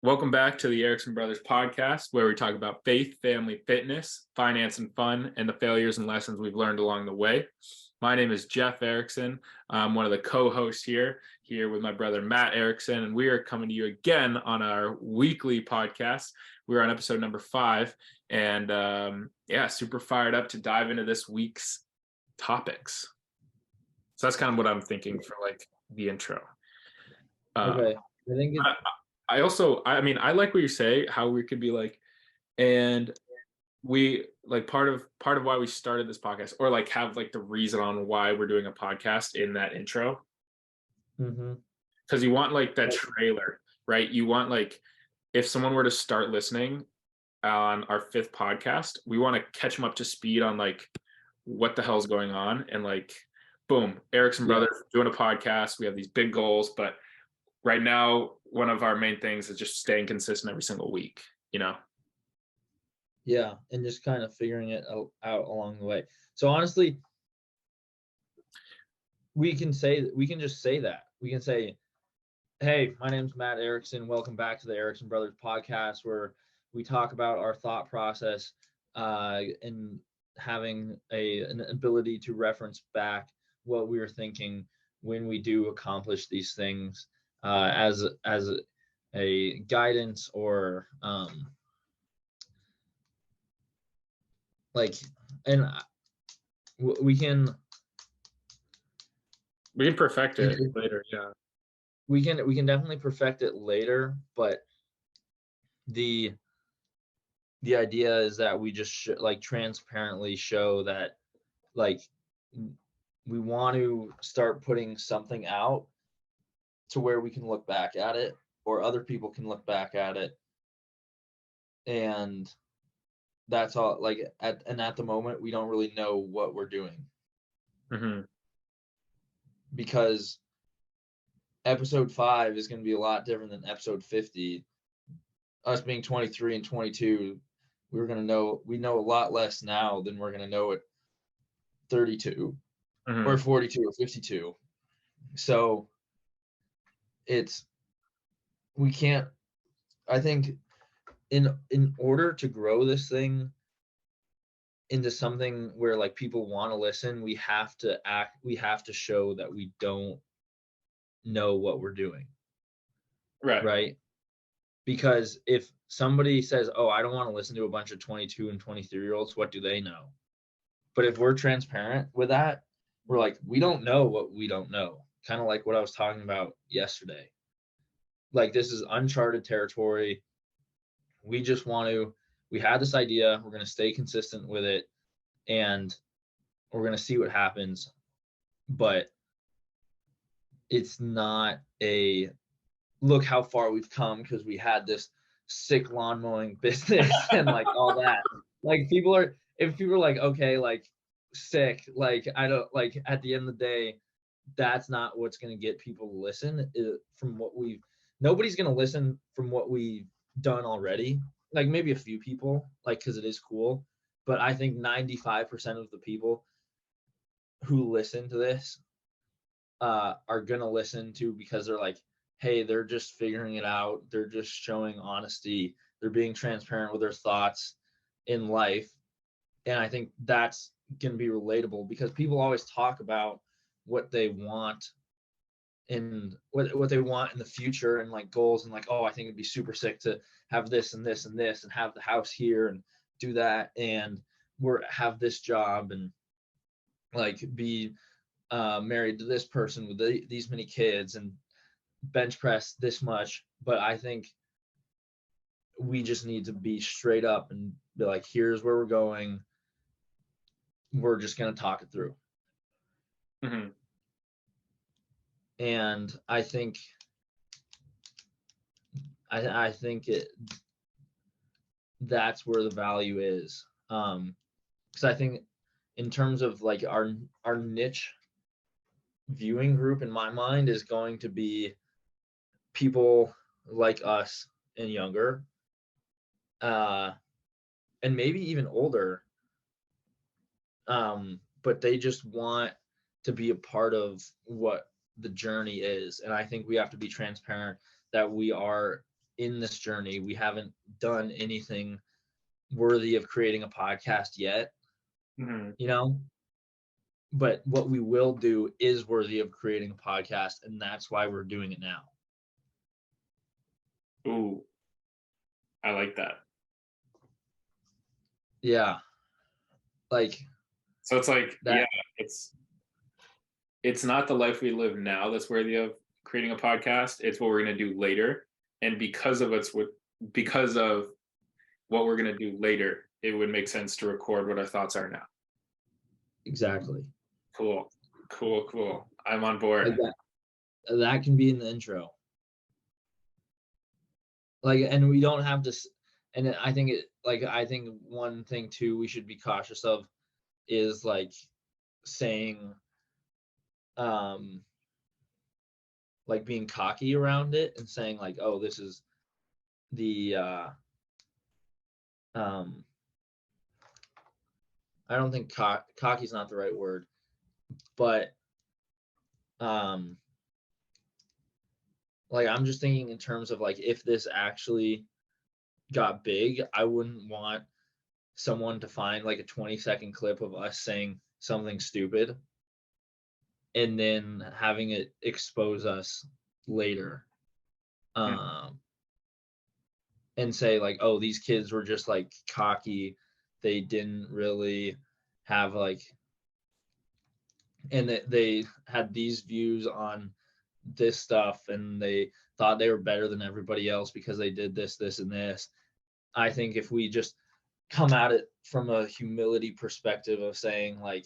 Welcome back to the Erickson Brothers Podcast, where we talk about faith, family, fitness, finance, and fun, and the failures and lessons we've learned along the way. My name is Jeff Erickson. I'm one of the co-hosts here with my brother Matt Erickson, and we are coming to you again on our weekly podcast. We're on episode number 5, and super fired up to dive into this week's topics. So that's kind of what I'm thinking for like the intro. Okay, I think I like what you say, how we could be like, and we like part of why we started this podcast, or like have like the reason on why we're doing a podcast in that intro. Because you want like that trailer, right? You want like, if someone were to start listening on our 5th podcast, we want to catch them up to speed on like what the hell's going on, and like, boom, Erickson Brothers doing a podcast. We have these big goals, but right now, one of our main things is just staying consistent every single week, you know? Yeah, and just kind of figuring it out along the way. So honestly, we can just say that. We can say, hey, my name's Matt Erickson. Welcome back to the Erickson Brothers Podcast, where we talk about our thought process and having an ability to reference back what we were thinking when we do accomplish these things. As a guidance, or we can perfect it later. Yeah, we can definitely perfect it later, but the idea is that we just transparently show that like we want to start putting something out to where we can look back at it, or other people can look back at it, and that's all. Like at the moment, we don't really know what we're doing, because episode 5 is going to be a lot different than episode 50. Us being 23 and 22, we know a lot less now than we're going to know at 32 or 42 or 52. So I think in order to grow this thing into something where like people want to listen, we have to show that we don't know what we're doing. Right? Because if somebody says, oh, I don't want to listen to a bunch of 22 and 23-year-olds, what do they know? But if we're transparent with that, we're like, we don't know what we don't know. Kind of like what I was talking about yesterday. Like, this is uncharted territory. We had this idea, we're going to stay consistent with it, and we're going to see what happens. But it's not a look how far we've come because we had this sick lawn mowing business and like all that. Like, if people are like, okay, like sick, like I don't, like at the end of the day, that's not what's going to get people to listen. Nobody's going to listen from what we've done already. Like maybe a few people, like, because it is cool. But I think 95% of the people who listen to this are going to listen to because they're like, hey, they're just figuring it out. They're just showing honesty. They're being transparent with their thoughts in life. And I think that's going to be relatable, because people always talk about what they want and what they want in the future, and like goals, and like, oh, I think it'd be super sick to have this and this and this, and have the house here and do that, and have this job, and like be married to this person with these many kids, and bench press this much. But I think we just need to be straight up and be like, here's where we're going. We're just going to talk it through. And I think that's where the value is. Because I think in terms of like our niche viewing group, in my mind, is going to be people like us and younger, and maybe even older, but they just want to be a part of what the journey is. And I think we have to be transparent that we are in this journey. We haven't done anything worthy of creating a podcast yet, you know, but what we will do is worthy of creating a podcast, and that's why we're doing it now. Ooh, I like that. Yeah. Like, So it's like, that, yeah, it's not the life we live now that's worthy of creating a podcast. It's what we're going to do later. And because of what we're going to do later, it would make sense to record what our thoughts are now. exactly. Cool. I'm on board. Like that can be in the intro. Like, and we don't have to, and I think one thing too we should be cautious of is like saying, like being cocky around it and saying like, oh, this is the I don't think cocky is not the right word, but like I'm just thinking in terms of like, if this actually got big, I wouldn't want someone to find like a 20-second clip of us saying something stupid and then having it expose us later, and say like, oh, these kids were just like cocky, they didn't really have like, and they had these views on this stuff and they thought they were better than everybody else because they did this and this. I think if we just come at it from a humility perspective of saying like,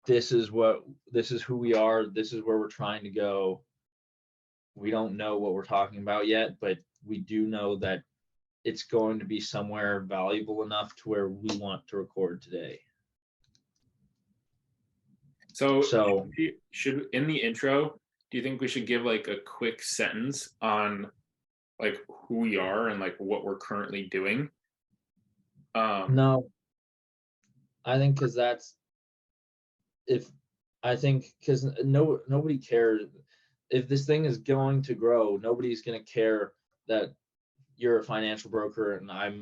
this is who we are, this is where we're trying to go. We don't know what we're talking about yet, but we do know that it's going to be somewhere valuable enough to where we want to record today. So should in the intro, do you think we should give like a quick sentence on like who we are and like what we're currently doing? No, I think because nobody cares. If this thing is going to grow, nobody's going to care that you're a financial broker and I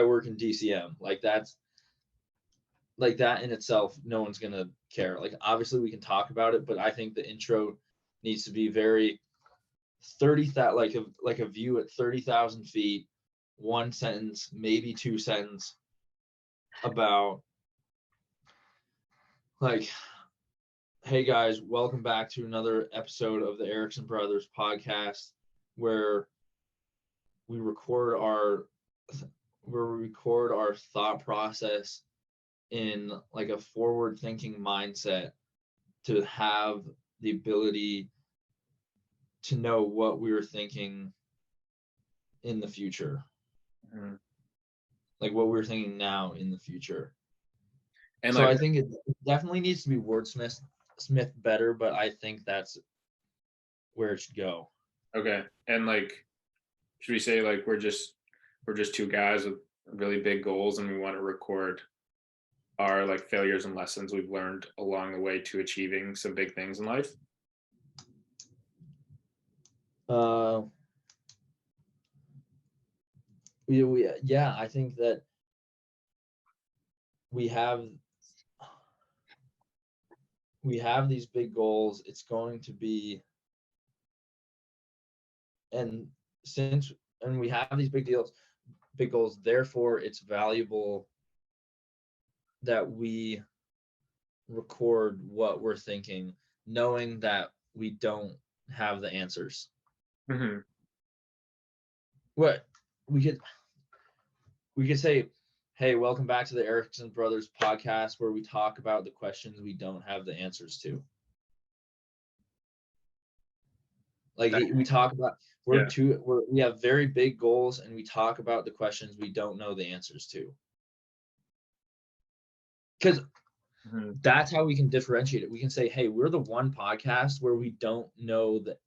work in DCM. Like that's like that in itself, no one's going to care. Like obviously we can talk about it, but I think the intro needs to be very 30,000, like a view at 30,000 feet, one sentence, maybe two sentences about like, hey guys, welcome back to another episode of the Erickson Brothers Podcast, where we record our thought process in like a forward thinking mindset to have the ability to know what we were thinking in the future. Like what we're thinking now in the future. And so like, I think it definitely needs to be wordsmith better, but I think that's where it should go. Okay. And like, should we say like we're just two guys with really big goals and we want to record our like failures and lessons we've learned along the way to achieving some big things in life? Yeah, I think that we have these big goals. It's going to be, and we have these big goals, therefore it's valuable that we record what we're thinking, knowing that we don't have the answers. What we could say, hey, welcome back to the Erickson Brothers Podcast, where we talk about the questions we don't have the answers to. Like we talk about, we have very big goals and we talk about the questions we don't know the answers to. Because that's how we can differentiate it. We can say, hey, we're the one podcast where we don't know the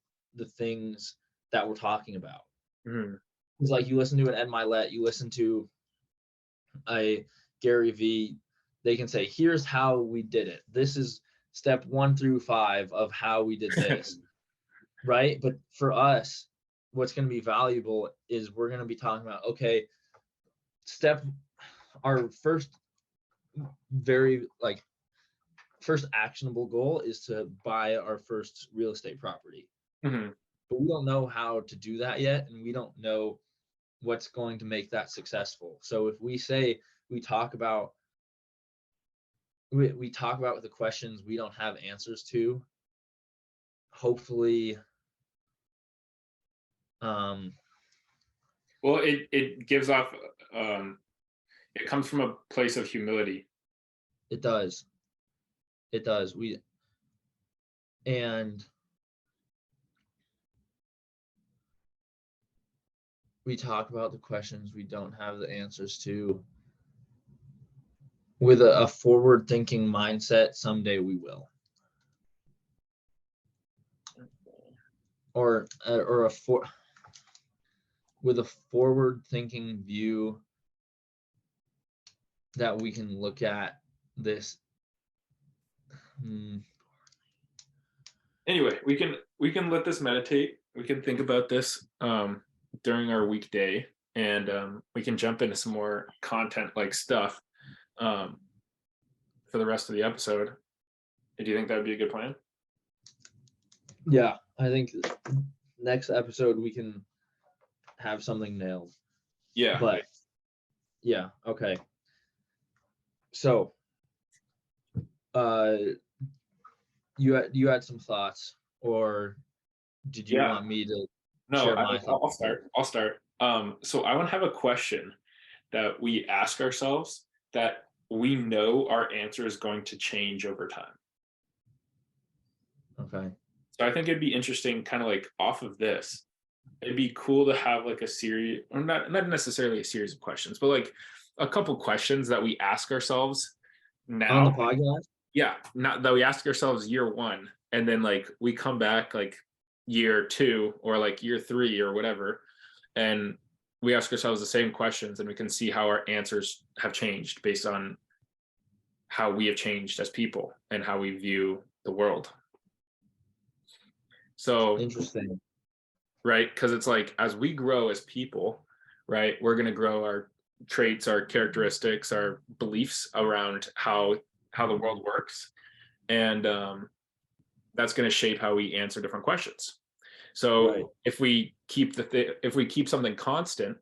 things that we're talking about. It's like you listen to an Ed Milet, you listen to a Gary V, they can say, here's how we did it. This is step 1 through 5 of how we did this. Right? But for us, what's going to be valuable is we're going to be talking about, okay, our first first actionable goal is to buy our first real estate property. Mm-hmm. But we don't know how to do that yet, and we don't know what's going to make that successful. So if we say we talk about the questions we don't have answers to, hopefully well, it gives off it comes from a place of humility. It does. We talk about the questions we don't have the answers to with a forward-thinking mindset. Someday we will. With a forward-thinking view that we can look at this. Anyway, we can let this meditate. We can think about this during our weekday, and we can jump into some more content like stuff for the rest of the episode. Do you think that would be a good plan? Yeah, I think next episode we can have something nailed. Yeah. But yeah, okay. So you had some thoughts, or did you want me to share my thoughts? I'll start. So I want to have a question that we ask ourselves that we know our answer is going to change over time. Okay. So I think it'd be interesting, kind of like off of this, it'd be cool to have like a series, or not necessarily a series of questions, but like a couple questions that we ask ourselves now on the podcast. Yeah, not that we ask ourselves year one, and then like we come back like year two or like year three or whatever, and we ask ourselves the same questions, and we can see how our answers have changed based on how we have changed as people and how we view the world. So interesting, right? Because it's like as we grow as people, right, we're going to grow our traits, our characteristics, our beliefs around how the world works, and that's going to shape how we answer different questions. So right. if we keep something constant,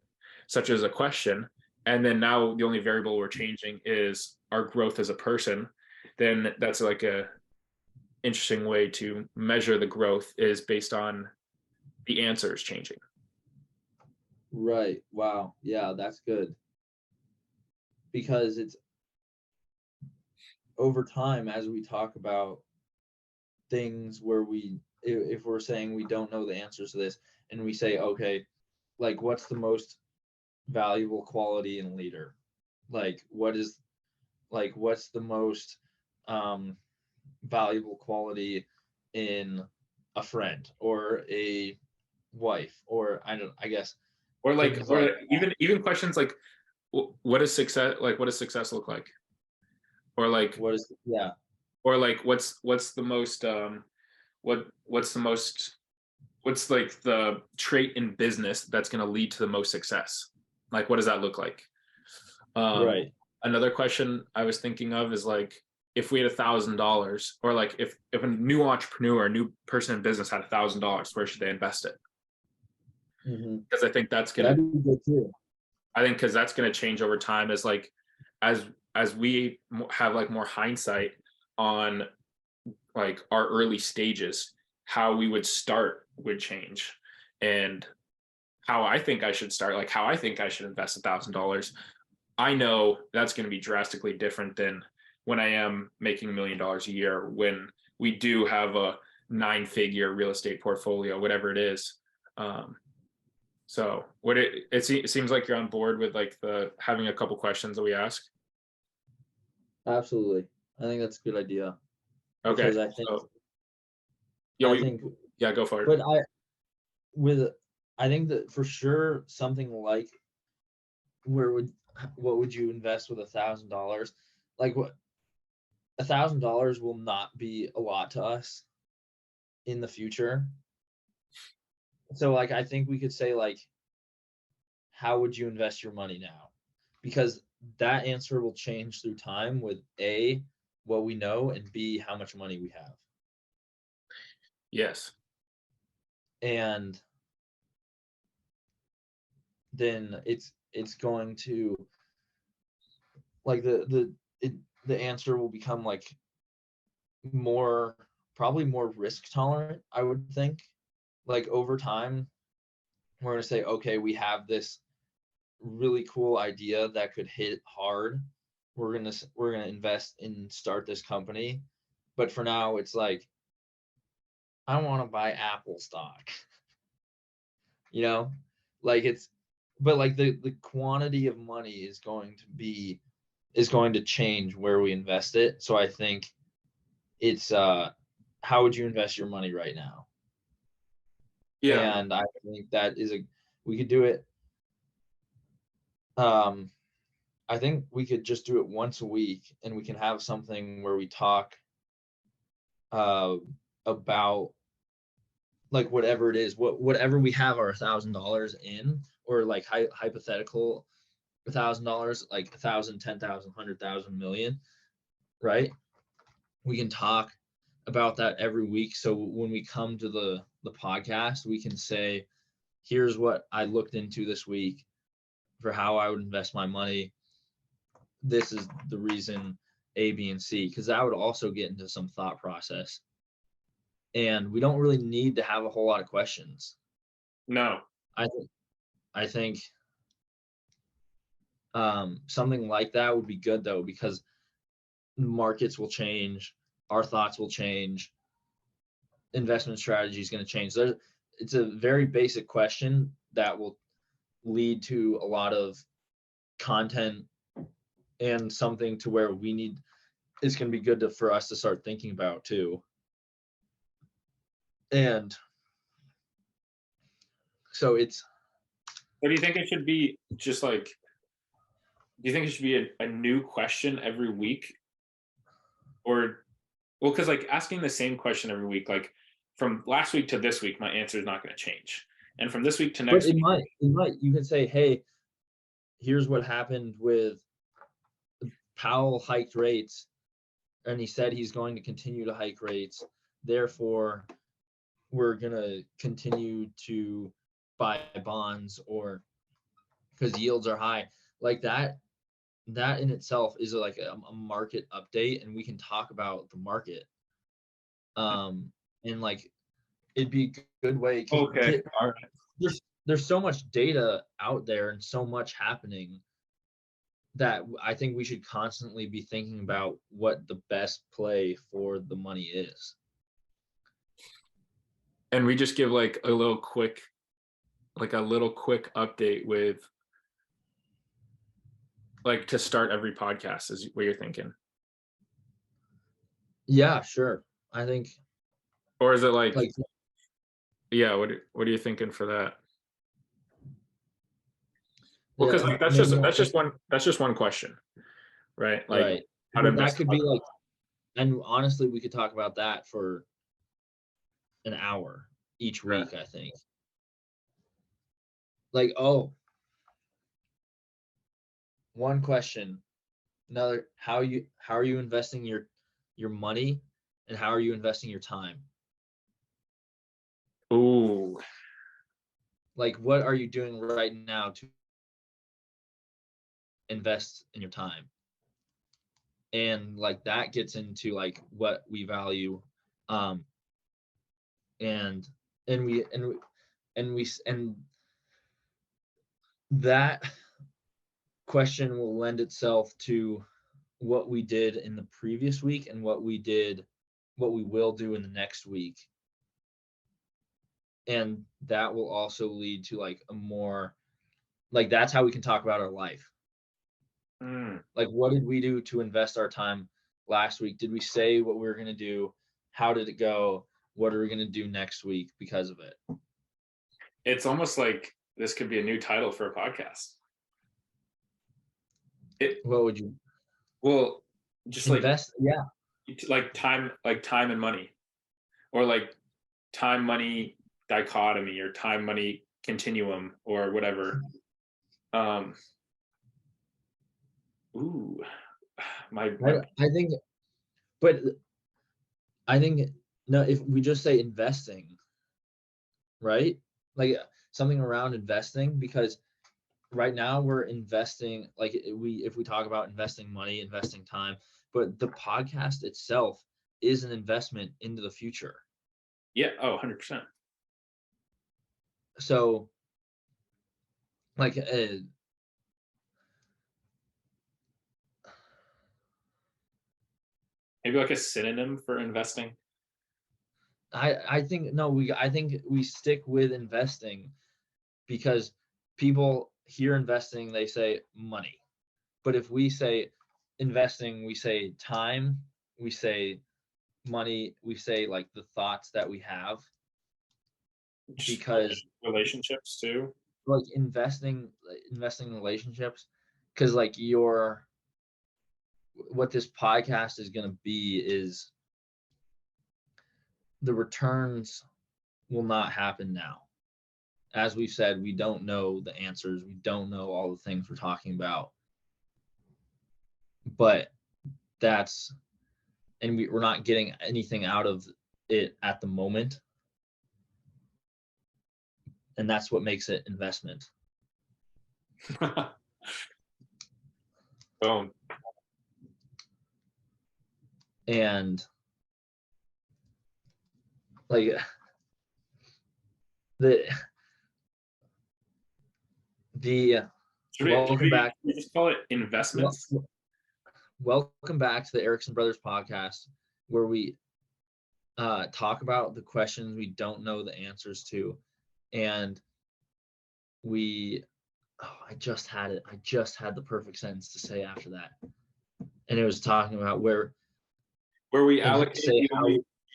such as a question, and then now the only variable we're changing is our growth as a person, then that's like a interesting way to measure the growth, is based on the answers changing. Right. Wow. Yeah, that's good. Because it's over time, as we talk about things where if we're saying we don't know the answers to this, and we say, okay, like what's the most valuable quality in a leader? What's the most valuable quality in a friend or a wife, or even questions like, what does success look like, or like what's like the trait in business that's going to lead to the most success, like what does that look like? Right. Another question I was thinking of is like, if we had $1,000, or like if a new entrepreneur, a new person in business had $1,000, where should they invest it? Because I think that's gonna be good too. I think because that's gonna change over time, as like as we have like more hindsight on like our early stages, how we would start would change, and how I think I should start, like how I think I should invest $1,000. I know that's going to be drastically different than when I am making $1 million a year, when we do have a 9-figure real estate portfolio, whatever it is. So it seems like you're on board with like having a couple questions that we ask. Absolutely. I think that's a good idea. Okay. Because I think, go for it. But I think that for sure something like what would you invest with $1,000? Like what, $1,000 will not be a lot to us in the future. So like I think we could say like, how would you invest your money now? Because that answer will change through time with A, what we know, and B, how much money we have. Yes. And then it's going to like the answer will become like probably more risk tolerant, I would think. Like over time, we're going to say, okay, we have this really cool idea that could hit hard. We're going to invest and start this company. But for now, it's like, I want to buy Apple stock. Like but like the quantity of money is going to change where we invest it. So I think it's how would you invest your money right now? Yeah. And I think that we could do it. I think we could just do it once a week, and we can have something where we talk about like whatever it is, whatever we have our $1,000 in, or like hypothetical $1,000, like 1,000, 10,000, 100,000, million, right? We can talk about that every week. So when we come to the podcast, we can say, here's what I looked into this week for how I would invest my money. This is the reason A, B, and C, because that would also get into some thought process. And we don't really need to have a whole lot of questions. No. I think something like that would be good though, because markets will change, our thoughts will change, investment strategy is going to change. It's a very basic question that will lead to a lot of content and something to where it's going to be good for us to start thinking about too. And so But do you think it should be just like, do you think it should be a new question every week? Or, well, because like asking the same question every week, like from last week to this week, my answer is not going to change. And from this week to next week. It might. You can say, hey, here's what happened with Powell hiked rates, and he said he's going to continue to hike rates. Therefore, we're going to continue to buy bonds, or because yields are high. Like that in itself is like a market update, and we can talk about the market. And like it'd be a good way. Okay. All right. There's so much data out there and so much happening that I think we should constantly be thinking about what the best play for the money is. And we just give like a little quick update with like to start every podcast is what you're thinking. Yeah, sure. I think. Or is it like yeah, what are you thinking for that? Well, because like that's just one question, right? Like right. how to invest. That could be like, and honestly, we could talk about that for an hour each week. I think. Like, one question. Another, how are you investing your money, and how are you investing your time? Ooh. Like, what are you doing right now to invest in your time? And like that gets into like what we value, and that question will lend itself to what we did in the previous week and what we will do in the next week. And that will also lead to like a more, like that's how we can talk about our life. Like, what did we do to invest our time last week? Did we say what we were going to do? How did it go? What are we going to do next week because of it? It's almost like this could be a new title for a podcast. What would you? Well, just invest, like time and money, or like time, money, dichotomy or time money continuum or whatever. Ooh, my I think, but I think, no, if we just say investing, right? Like something around investing, because right now we're investing, like if we talk about investing money, investing time, but the podcast itself is an investment into the future. yeah, oh, 100%. So like Maybe like a synonym for investing. I think no, I think we stick with investing, because people hear investing, they say money. But if we say investing, we say time, we say money, we say like the thoughts that we have, because Relationships too. like investing in relationships, because like what this podcast is going to be is the returns will not happen now. As we've said, we don't know the answers, we don't know all the things we're talking about, but we're not getting anything out of it at the moment, and that's what makes it investment. Boom. And like the welcome back. We just call it investments. Welcome back to the Erickson Brothers Podcast, where we talk about the questions we don't know the answers to, and I just had the perfect sentence to say after that, and it was talking about where we allocate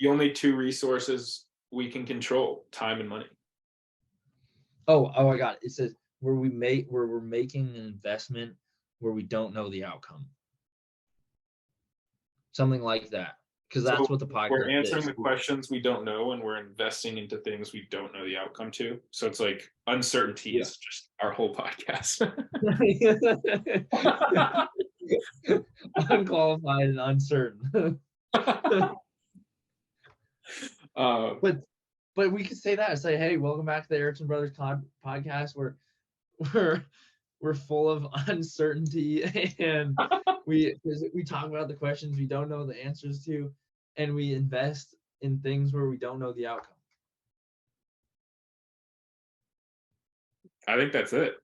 the only two resources we can control: time and money. Oh, I got it. It says where we're making an investment where we don't know the outcome. Something like that. Because that's what the podcast we're answering is. the questions we don't know, and we're investing into things we don't know the outcome to. So it's like uncertainty is just our whole podcast. Unqualified and uncertain. But we could say that, say, hey, welcome back to the Erickson Brothers Podcast, where we're full of uncertainty, and we talk about the questions we don't know the answers to, and we invest in things where we don't know the outcome. I think that's it.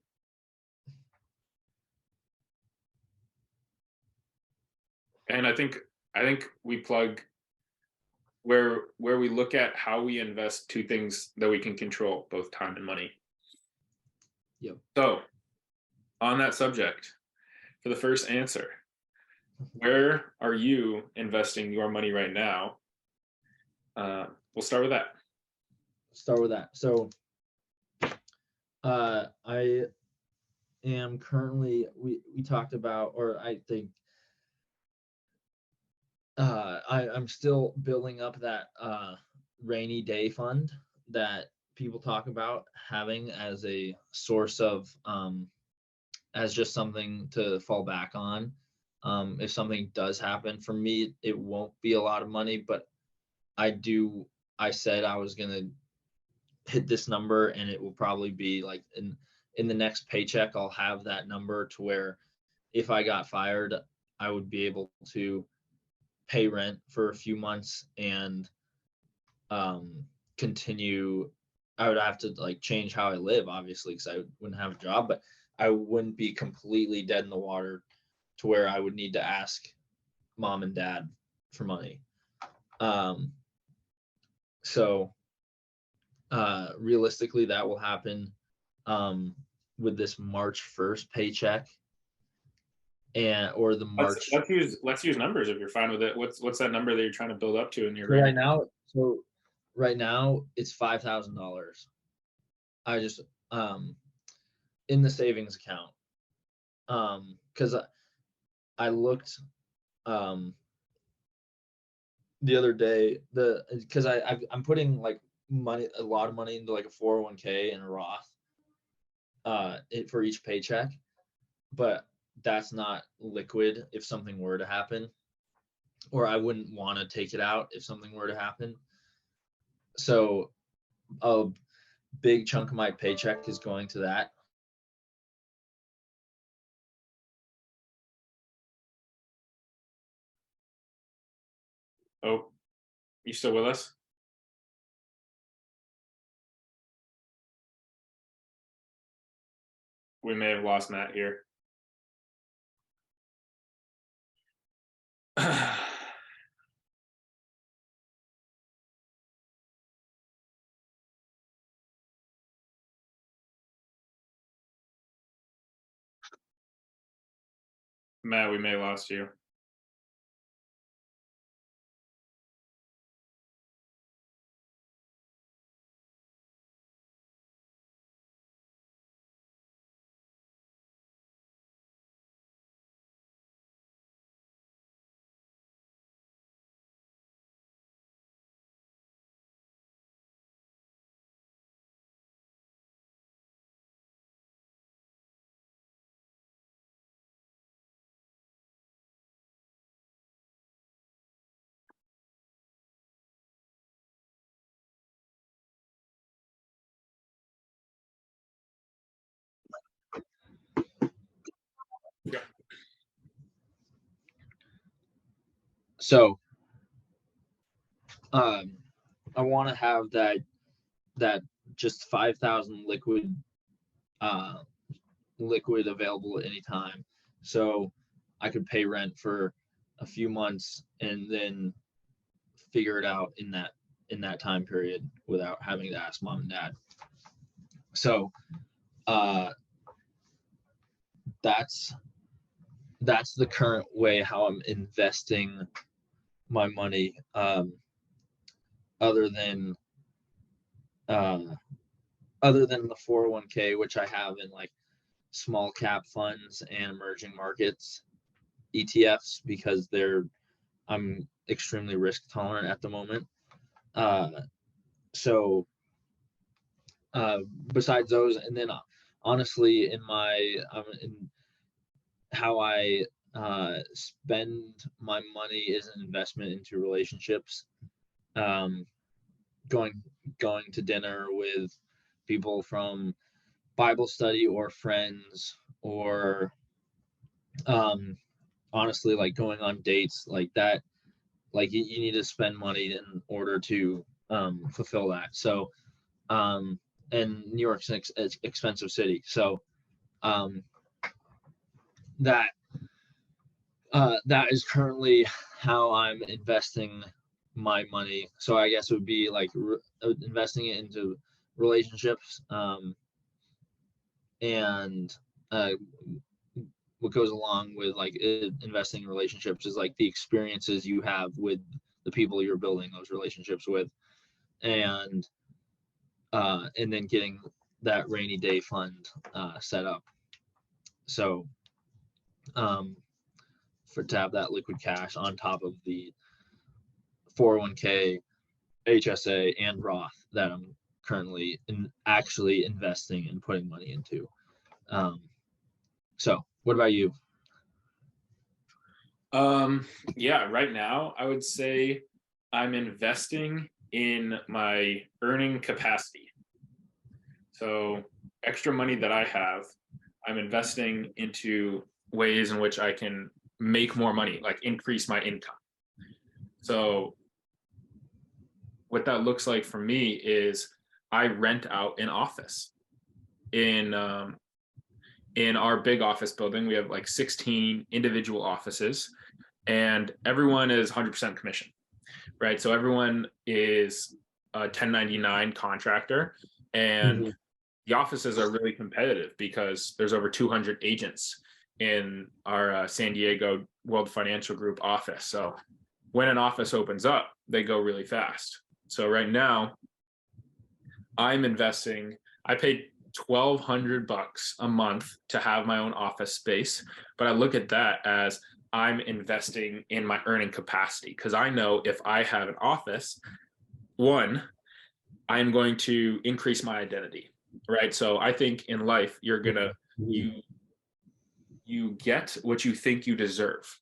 And I think we plug where we look at how we invest two things that we can control, both time and money. Yep. So on that subject, for the first answer, where are you investing your money right now? We'll start with that. So I am currently, we talked about, or I think I'm still building up that rainy day fund that people talk about having as a source of as just something to fall back on. If something does happen, for me, it won't be a lot of money, but I said I was gonna hit this number, and it will probably be like in the next paycheck, I'll have that number to where if I got fired, I would be able to pay rent for a few months and continue. I would have to like change how I live, obviously, because I wouldn't have a job, but I wouldn't be completely dead in the water to where I would need to ask mom and dad for money. So realistically, that will happen with this March 1st paycheck, or the March. Let's use numbers if you're fine with it. What's that number that you're trying to build up to in your right now it's $5,000. I just in the savings account, because I looked the other day, because I'm putting like a lot of money into like a 401k and a Roth for each paycheck, but that's not liquid if something were to happen, or I wouldn't want to take it out if something were to happen. So a big chunk of my paycheck is going to that. Oh, you still with us? We may have lost Matt here. Matt, we may have lost you. Yeah. So I want to have that just 5,000 liquid available at any time, so I could pay rent for a few months and then figure it out in that time period without having to ask mom and dad. So that's the current way how I'm investing my money, other than the 401k, which I have in like small cap funds and emerging markets ETFs, because I'm extremely risk tolerant at the moment. So besides those, and then honestly, in how I spend my money is an investment into relationships. Going to dinner with people from Bible study or friends, or honestly, like going on dates like that. Like you need to spend money in order to fulfill that. So and New York's an expensive city, so that is currently how I'm investing my money. So I guess it would be like investing it into relationships, and what goes along with like investing in relationships is like the experiences you have with the people you're building those relationships with, and then getting that rainy day fund set up. So to have that liquid cash on top of the 401k, HSA, and Roth that I'm currently actually investing and putting money into. So what about you? Yeah, right now I would say I'm investing in my earning capacity. So extra money that I have, I'm investing into ways in which I can make more money, like increase my income. So what that looks like for me is I rent out an office in our big office building. We have like 16 individual offices, and everyone is 100% commission, right? So everyone is a 1099 contractor, and the offices are really competitive because there's over 200 agents in our San Diego World Financial Group office. So when an office opens up, they go really fast. So right now, I'm investing. I paid $1,200 a month to have my own office space, but I look at that as I'm investing in my earning capacity, because I know if I have an office, one, I'm going to increase my identity, right? So I think in life, you get what you think you deserve,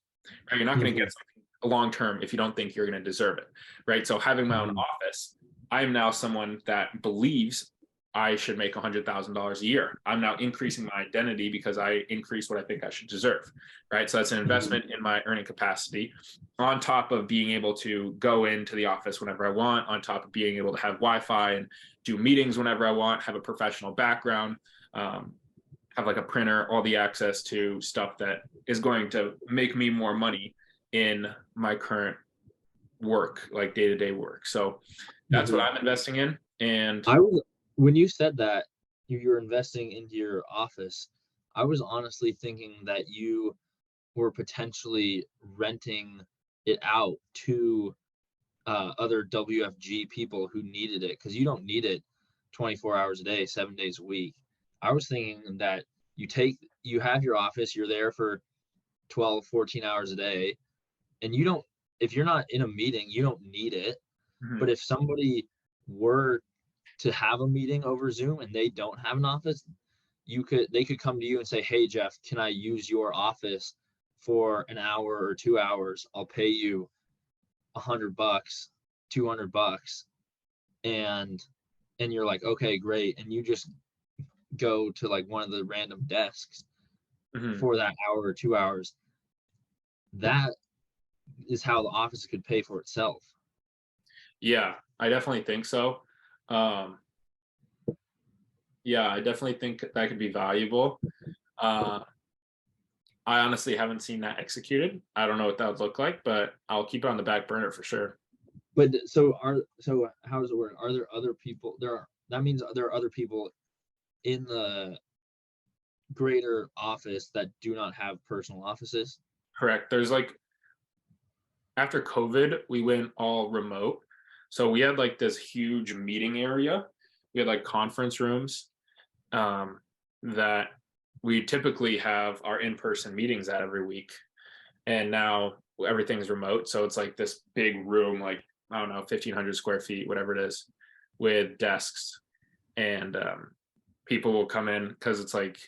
right? You're not going to get something long term if you don't think you're going to deserve it, right? So having my own office, I'm now someone that believes I should make $100,000 a year. I'm now increasing my identity because I increase what I think I should deserve, right? So that's an investment in my earning capacity, on top of being able to go into the office whenever I want, on top of being able to have Wi-Fi and do meetings whenever I want, have a professional background, have like a printer, all the access to stuff that is going to make me more money in my current work, like day-to-day work. So that's what I'm investing in. And when you said that you're investing into your office, I was honestly thinking that you were potentially renting it out to other WFG people who needed it, because you don't need it 24 hours a day, 7 days a week. I was thinking that you have your office, you're there for 12, 14 hours a day, and if you're not in a meeting, you don't need it. But if somebody were to have a meeting over Zoom and they don't have an office, they could come to you and say, hey, Jeff, can I use your office for an hour or 2 hours? I'll pay you $100, $200. And you're like, okay, great. And you just go to like one of the random desks for that hour or 2 hours. That is how the office could pay for itself. Yeah, I definitely think so. Yeah, I definitely think that could be valuable. I honestly haven't seen that executed. I don't know what that would look like, but I'll keep it on the back burner for sure. But so how does it work? Are there other people? That means there are other people in the greater office that do not have personal offices? Correct. There's like, after COVID, we went all remote. So we had like this huge meeting area. We had like conference rooms that we typically have our in-person meetings at every week. And now everything's remote. So it's like this big room, like, I don't know, 1,500 square feet, whatever it is, with desks. And people will come in because it's like,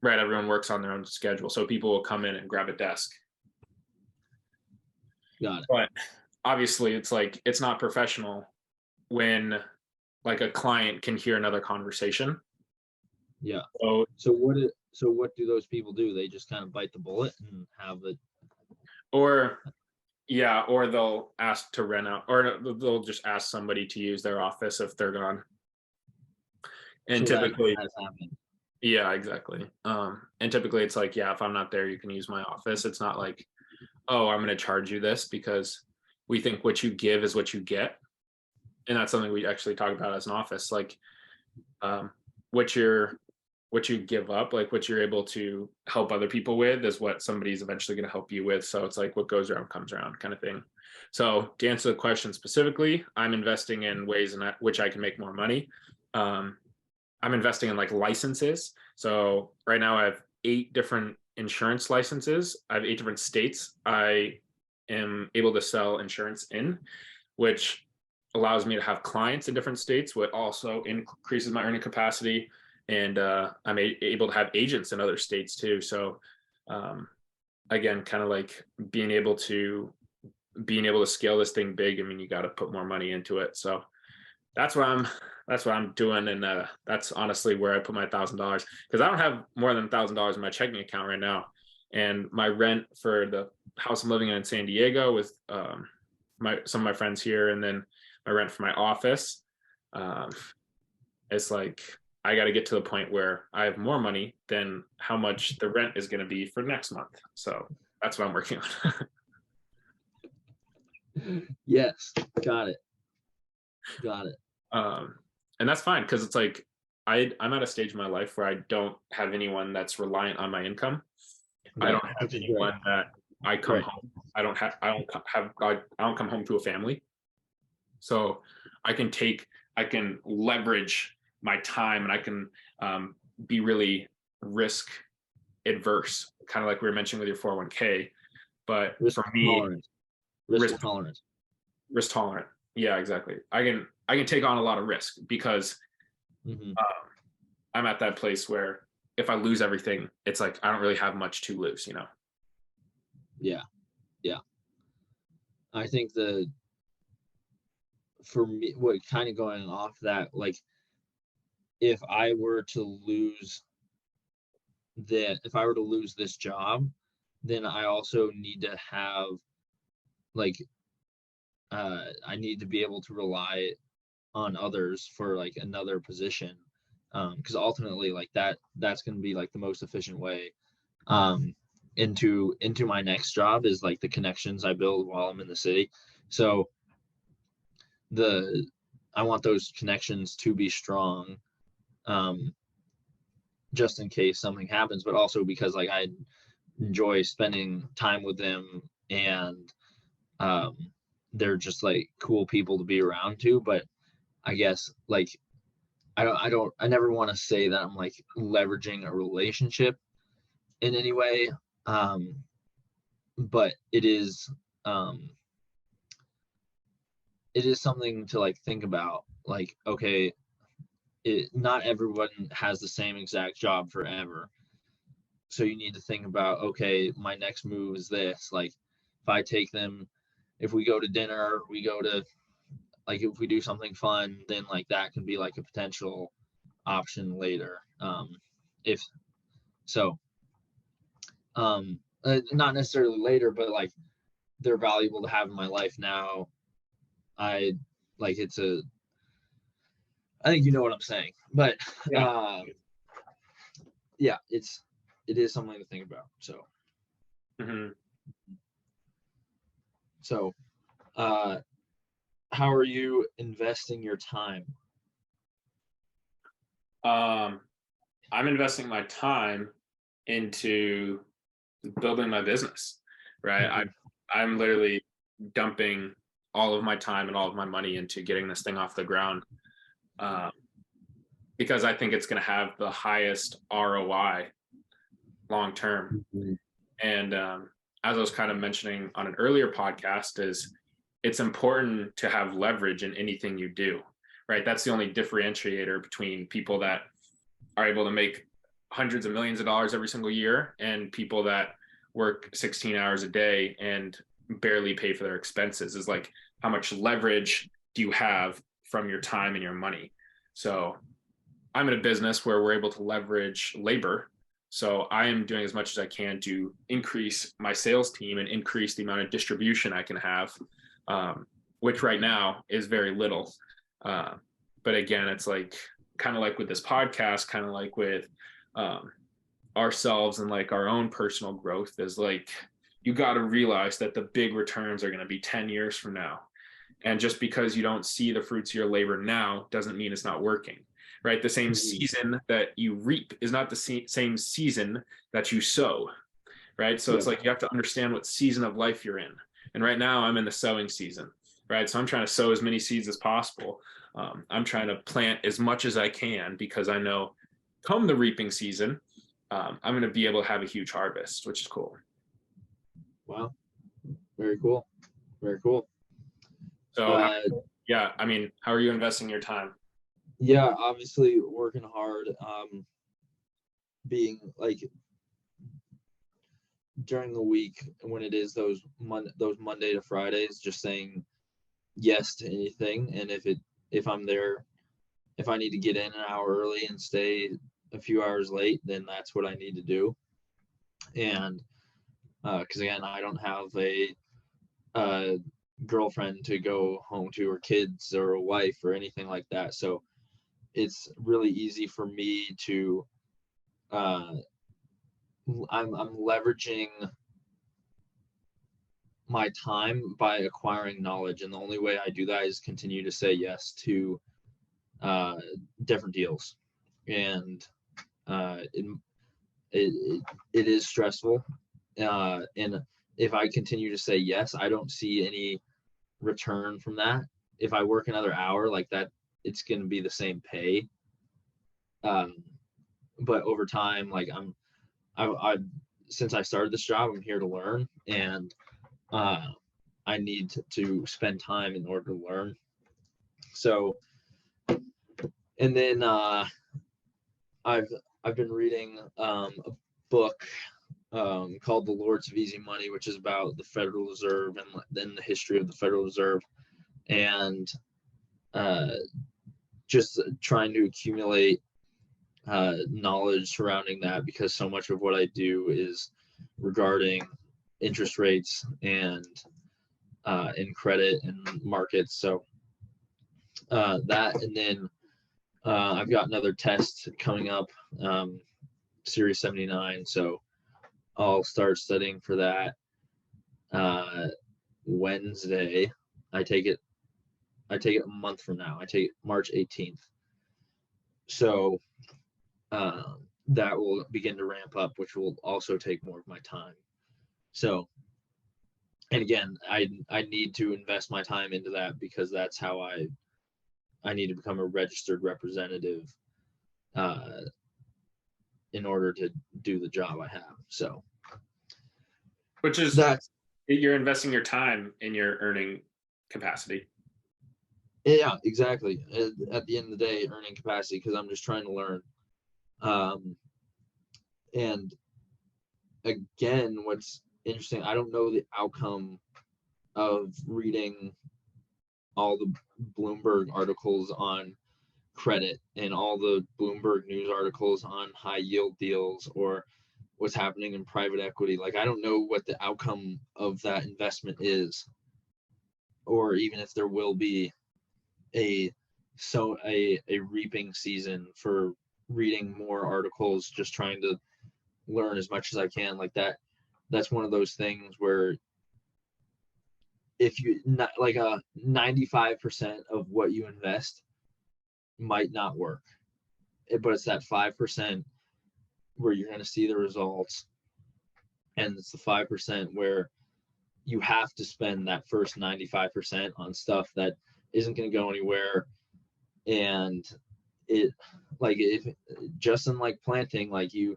right, everyone works on their own schedule. So people will come in and grab a desk. Got it. But obviously it's like, it's not professional when like a client can hear another conversation. Yeah. So what do those people do? They just kind of bite the bullet and have it. Or they'll ask to rent out, or they'll just ask somebody to use their office if they're gone. And So typically, that has happened. yeah, exactly. And typically it's like, yeah, if I'm not there, you can use my office. It's not like, oh, I'm going to charge you this, because we think what you give is what you get. And that's something we actually talk about as an office, like what you give up, like what you're able to help other people with is what somebody's eventually going to help you with. So it's like what goes around comes around kind of thing. So to answer the question specifically, I'm investing in ways in which I can make more money. I'm investing in like licenses. So right now I have 8 different insurance licenses. I have 8 different states I am able to sell insurance in, which allows me to have clients in different states, what also increases my earning capacity. And I'm able to have agents in other states too. So again, kind of like being able to scale this thing big. I mean, you got to put more money into it. So that's what I'm doing. And that's honestly where I put my $1,000, because I don't have more than $1,000 in my checking account right now. And my rent for the house I'm living in San Diego with some of my friends here, and then my rent for my office, it's like, I got to get to the point where I have more money than how much the rent is going to be for next month. So that's what I'm working on. Yes. Got it. And that's fine, because it's like I'm at a stage in my life where I don't have anyone that's reliant on my income. Right. I don't have anyone that I come home. I don't come home to a family. So I can leverage my time, and I can be really risk adverse, kind of like we were mentioning with your 401k. But for me, risk tolerant. Yeah, exactly. I can I can take on a lot of risk because Mm-hmm. I'm at that place where if I lose everything, it's like I don't really have much to lose, Yeah. Yeah. I think for me, what kind of going off that, like, if I were to lose if I were to lose this job, then I also need to have, like, I need to be able to rely on others for like another position. Because ultimately, like, that's going to be like the most efficient way um into my next job is like the connections I build while I'm in the city. So the I want those connections to be strong, um just in case something happens, but also because like I enjoy spending time with them, and um they're just like cool people to be around too. But I guess, like, I never want to say that I'm like leveraging a relationship in any way. um but um it is something to like think about, like, okay, not everyone has the same exact job forever. So you need to think about, okay, my next move is this. Like, if I take them, if we go to dinner, we go to, like, if we do something fun, then like that can be like a potential option later. If so, not necessarily later, but like they're valuable to have in my life now. I like it's a. I think you know what I'm saying, but Yeah. yeah, it is something to think about. So Mm-hmm. so uh, how are you investing your time? I'm investing my time into building my business, right? Mhm. I'm literally dumping all of my time and all of my money into getting this thing off the ground, um, because I think it's going to have the highest ROI long term. Mhm. And as I was kind of mentioning on an earlier podcast, is it's important to have leverage in anything you do, right? That's the only differentiator between people that are able to make hundreds of millions of dollars every single year and people that work 16 hours a day and barely pay for their expenses, is like how much leverage do you have from your time and your money. So I'm in a business where we're able to leverage labor. So I am doing as much as I can to increase my sales team and increase the amount of distribution I can have, which right now is very little. Uh, but again, it's like kind of like with this podcast, kind of like with um, ourselves and like our own personal growth, is like you got to realize that the big returns are going to be 10 years from now. And just because you don't see the fruits of your labor now doesn't mean it's not working, right? The same season that you reap is not the same season that you sow, right? So Yeah. it's like you have to understand what season of life you're in. And right now I'm in the sowing season, right? So I'm trying to sow as many seeds as possible. I'm trying to plant as much as I can because I know come the reaping season, I'm going to be able to have a huge harvest, which is cool. Wow. Very cool. Very cool. So, yeah, I mean, how are you investing your time? Yeah, obviously working hard. Being like during the week when it is those Monday to Fridays, just saying yes to anything. And if I'm there, if I need to get in an hour early and stay a few hours late, then that's what I need to do. And because again, I don't have a girlfriend to go home to, or kids, or a wife, or anything like that. So it's really easy for me to I'm leveraging my time by acquiring knowledge, and the only way I do that is continue to say yes to uh, different deals. And uh, it, it is stressful, and if I continue to say yes, I don't see any return from that. If I work another hour like that, it's going to be the same pay. But over time, like I since I started this job, I'm here to learn, and I need to spend time in order to learn. So, and then I've been reading a book called The Lords of Easy Money, which is about the Federal Reserve and then the history of the Federal Reserve, and just trying to accumulate knowledge surrounding that, because so much of what I do is regarding interest rates and in credit and markets. So that, and then I've got another test coming up, Series 79. So I'll start studying for that Wednesday. I take it a month from now. I take it March 18th. So that will begin to ramp up, which will also take more of my time. So, and again, I need to invest my time into that, because that's how I need to become a registered representative in order to do the job I have. So, which is that's, you're investing your time in your earning capacity. yeah, exactly. At the end of the day, earning capacity, because I'm just trying to learn. And again, what's interesting, I don't know the outcome of reading all the Bloomberg articles on credit and all the Bloomberg news articles on high yield deals, or what's happening in private equity. Like, I don't know what the outcome of that investment is, or even if there will be a reaping season for reading more articles, just trying to learn as much as I can. Like that's one of those things where if you not like 95% of what you invest might not work, but it's that 5% where you're going to see the results, and it's the 5% where you have to spend that first 95% on stuff that isn't going to go anywhere. And it, like, if Justin, like planting, like you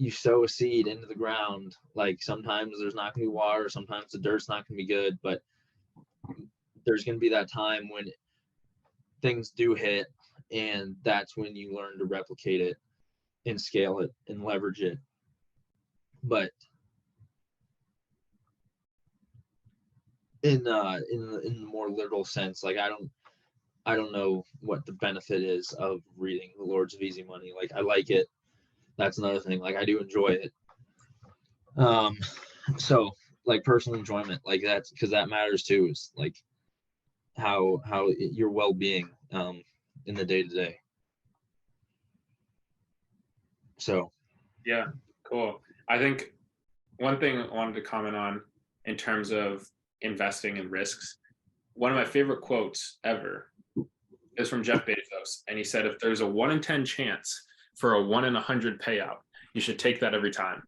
sow a seed into the ground, like sometimes there's not going to be water, sometimes the dirt's not going to be good, but there's going to be that time when things do hit, and that's when you learn to replicate it and scale it and leverage it. But in the more literal sense, like I don't know what the benefit is of reading The Lords of Easy Money. Like, I like it. That's another thing. Like, I do enjoy it. So like personal enjoyment, like that's because that matters too. Is like how your well-being in the day-to-day. So yeah, cool. I think one thing I wanted to comment on in terms of investing in risks, one of my favorite quotes ever is from Jeff Bezos, and he said, if there's a 1 in 10 chance for a 1 in 100 payout, you should take that every time.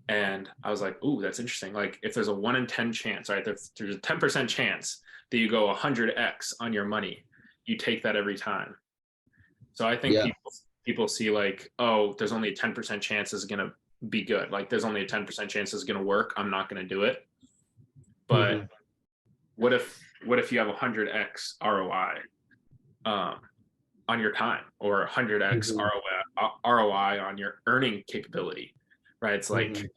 And I was like, ooh, that's interesting. Like, if there's a 1 in 10 chance, right, there's a 10% chance that you go 100x on your money, you take that every time. So I think people see like, oh, there's only a 10% chance this is going to be good. Like, there's only a 10% chance this is going to work. I'm not going to do it. But what if you have 100x ROI on your time, or 100x ROI on your earning capability, right? It's like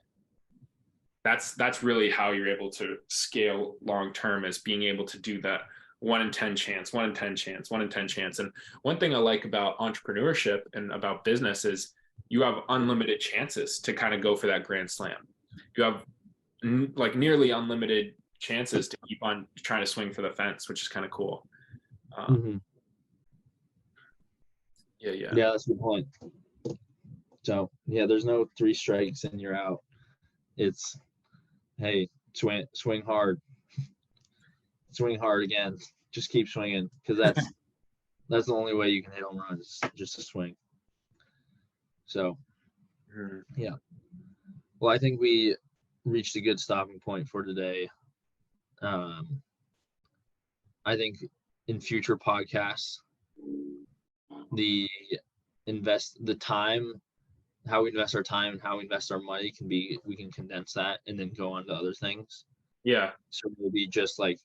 that's really how you're able to scale long term, is being able to do that 1 in 10 chance, 1 in 10 chance, 1 in 10 chance. And one thing I like about entrepreneurship and about business is you have unlimited chances to kind of go for that grand slam. You have like nearly unlimited chances to keep on trying to swing for the fence, which is kind of cool. Yeah, that's a good point. So yeah, there's no 3 strikes and you're out. It's, hey, swing hard again. Just keep swinging, because that's the only way you can hit home runs, just to swing. So yeah, well, I think we reached a good stopping point for today. I think in future podcasts, how we invest our time and how we invest our money we can condense that and then go on to other things. Yeah. So maybe just like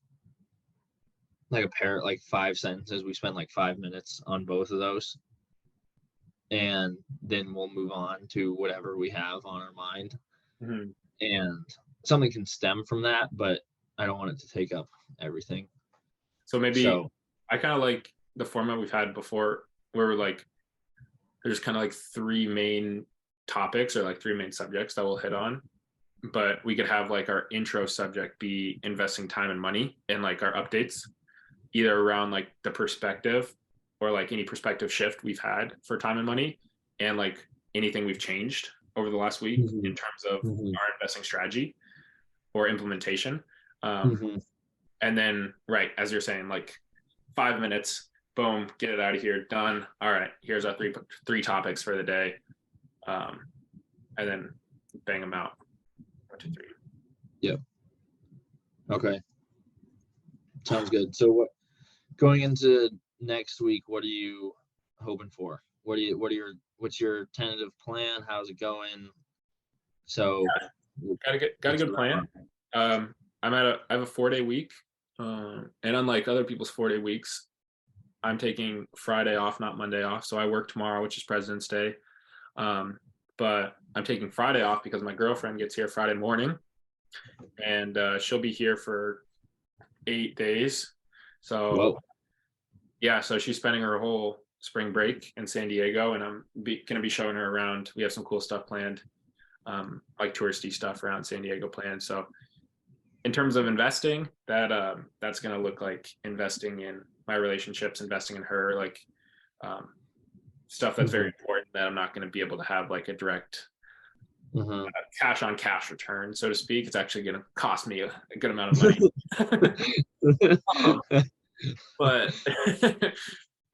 like 5 sentences. We spend like 5 minutes on both of those. And then we'll move on to whatever we have on our mind. Mm-hmm. And something can stem from that, but I don't want it to take up everything. So maybe I kind of like the format we've had before where we're like, there's kind of like 3 main topics or like 3 main subjects that we'll hit on. But we could have like our intro subject be investing time and money and like our updates, either around like the perspective or like any perspective shift we've had for time and money, and like anything we've changed over the last week in terms of our investing strategy or implementation. And then, right, as you're saying, like 5 minutes, boom, get it out of here, done. All right, here's our three topics for the day. And then bang them out. 1, 2, 3. Yep. Okay. Sounds good. So what going into next week, what are you hoping for? What's your tentative plan? How's it going? So got a good plan. I have a 4-day week. And unlike other people's 4-day weeks, I'm taking Friday off, not Monday off. So I work tomorrow, which is President's Day. But I'm taking Friday off because my girlfriend gets here Friday morning, and she'll be here for 8 days. So yeah, so she's spending her whole spring break in San Diego, and I'm gonna be showing her around. We have some cool stuff planned, like touristy stuff around San Diego planned. So in terms of investing, that's gonna look like investing in my relationships, investing in her, like stuff that's very important that I'm not going to be able to have like a direct cash on cash return, so to speak. It's actually going to cost me a good amount of money. But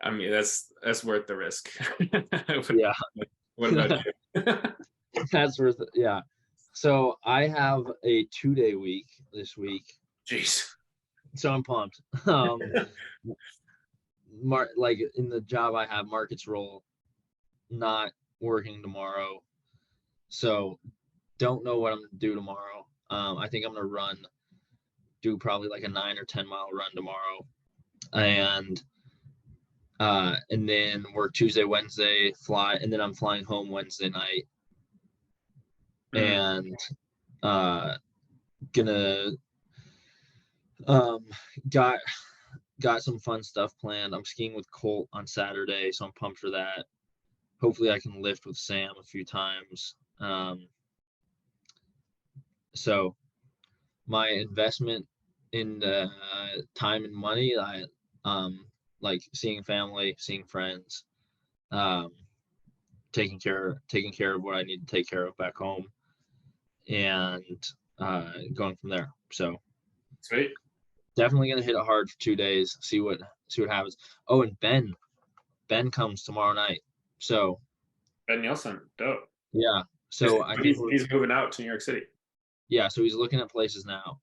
I mean, that's worth the risk. Yeah. What about you? That's worth it. Yeah. So I have a 2-day week this week. Jeez. So I'm pumped. Like in the job I have, markets roll, not working tomorrow. So don't know what I'm gonna do tomorrow. I think I'm gonna do probably like a 9 or 10 mile run tomorrow, and then work Tuesday, Wednesday, fly, and then I'm flying home Wednesday night, and gonna got some fun stuff planned. I'm skiing with Colt on Saturday, so I'm pumped for that. Hopefully I can lift with Sam a few times. So my investment in time and money, I like seeing family, seeing friends, taking care of what I need to take care of back home, and going from there. So sweet. Definitely gonna hit it hard for 2 days. See what happens. Oh, and Ben comes tomorrow night. So Ben Nielsen, dope. Yeah. So I think he's moving out to New York City. Yeah, so he's looking at places now.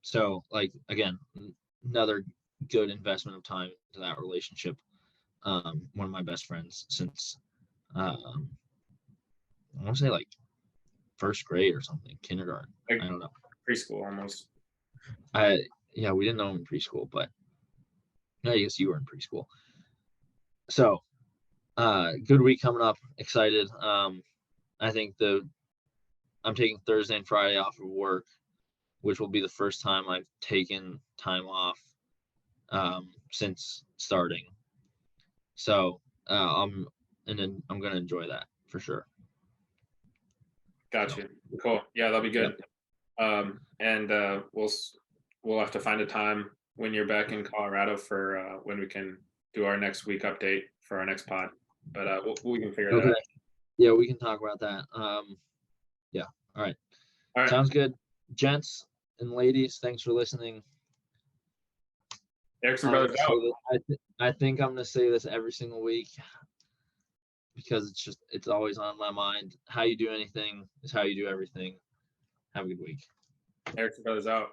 So like again, another good investment of time to that relationship. One of my best friends since I want to say like first grade or something, kindergarten. Like I don't know. Preschool almost. Yeah, we didn't know him in preschool, but I guess you were in preschool. So good week coming up. Excited. I think I'm taking Thursday and Friday off of work, which will be the first time I've taken time off since starting. So I'm gonna enjoy that for sure. Gotcha. Cool. Yeah, that'll be good. Yep. And we'll have to find a time when you're back in Colorado for when we can do our next week update for our next pod. But we can figure that out. Yeah, we can talk about that. Yeah. All right. Sounds good. Gents and ladies, thanks for listening. Erickson Brothers out. I think I'm going to say this every single week because it's always on my mind. How you do anything is how you do everything. Have a good week. Erickson Brothers out.